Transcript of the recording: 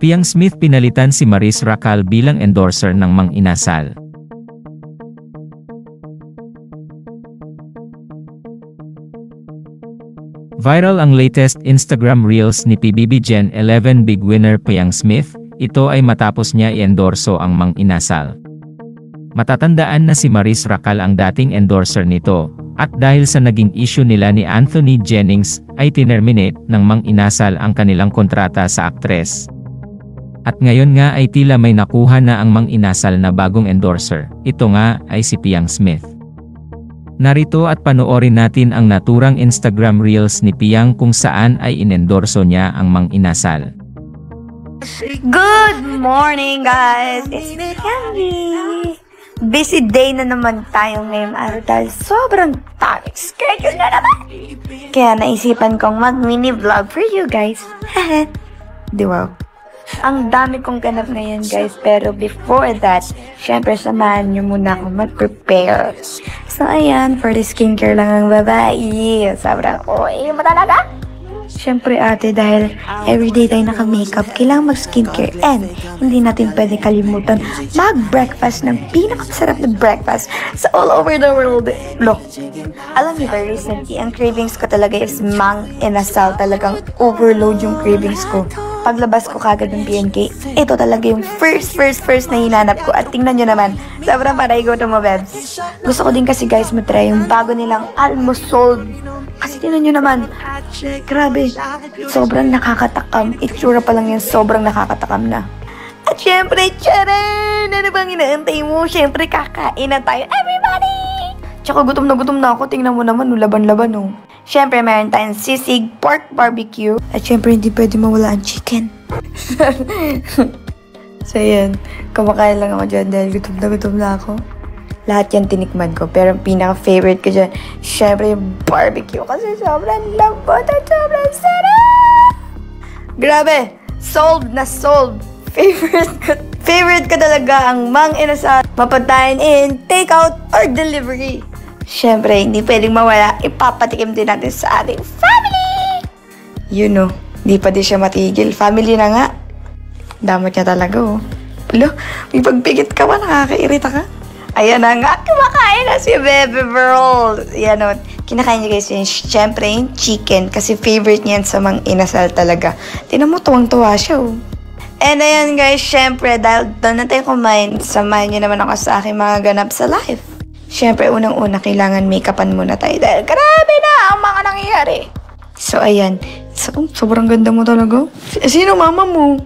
Piang Smith pinalitan si Maris Racal bilang endorser ng Mang Inasal. Viral ang latest Instagram Reels ni PBB Gen 11 big winner Piang Smith. Ito ay matapos niya i-endorso ang Mang Inasal. Matatandaan na si Maris Racal ang dating endorser nito, at dahil sa naging issue nila ni Anthony Jennings, ay tinerminate ng Mang Inasal ang kanilang kontrata sa aktres. At ngayon nga ay tila may nakuha na ang Mang Inasal na bagong endorser, ito nga ay si Piang Smith. Narito at panoorin natin ang naturang Instagram Reels ni Piang kung saan ay inendorso niya ang Mang Inasal. Good morning guys! It's Piang. Busy day na naman tayo ngayong araw dahil sobrang daming schedule na naman. Kaya naisipan kong mag-mini vlog for you guys. Di wow. Ang dami kong ganap ngayon guys, pero before that, syempre samahan nyo muna ako mag-prepare. So ayan, for the skincare lang ang babae. Sobrang OA mo talaga. Syempre ate, dahil everyday tayo naka-makeup, kailangan mag-skincare and hindi natin pwede kalimutan mag-breakfast ng pinakamasarap na breakfast sa all over the world. Look, alam niyo ba recently, ang cravings ko talaga is Mang Inasal. Talagang overload yung cravings ko. Paglabas ko kagad ng PNK, ito talaga yung first na hinanap ko. At tingnan nyo naman, sobrang paray go to mo, bebs. Gusto ko din kasi guys matry yung bago nilang Almusol. Kasi tingnan nyo naman, grabe, sobrang nakakatakam. Itsura pa lang yan, sobrang nakakatakam na. At syempre, charan! Ano bang inaantay mo? Syempre, kakain na tayo, everybody! Tsaka gutom na ako, tingnan mo naman, laban-laban oh. Syempre, meron tayong sisig, pork barbecue. At syempre, hindi pwede mawala ang chicken. So yan, kumakain lang ako dyan dahil gutom na ako. Lahat yan tinikman ko. Pero ang pinaka-favorite ko dyan, syempre yung barbecue. Kasi sobrang lambot at sobrang sarap! Grabe! Solved na solved! Favorite ko talaga ang Mang Inasal. Mapatayin in takeout or delivery. Syempre, hindi pwedeng mawala. Ipapatikim din natin sa ating family! You know, hindi pa din siya matigil. Family na nga. Damot niya talaga oh. Lo, may pagpigit ka ba? Nakakairita ka? Ayan na nga, kumakain na si Bebe Pearl. Yan o, kinakain niya guys yun. Siyempre yung chicken, kasi favorite niyan sa Mang Inasal talaga. Tinan mo, tuwang-tuwa siya oh. And ayan guys, siyempre, dahil doon na tayo kumain, samahan niyo naman ako sa aking mga ganap sa life. Siyempre, unang-una, kailangan make-upan muna tayo dahil grabe na ang mga nangyayari. So ayan, sobrang ganda mo talaga. Sino mama mo?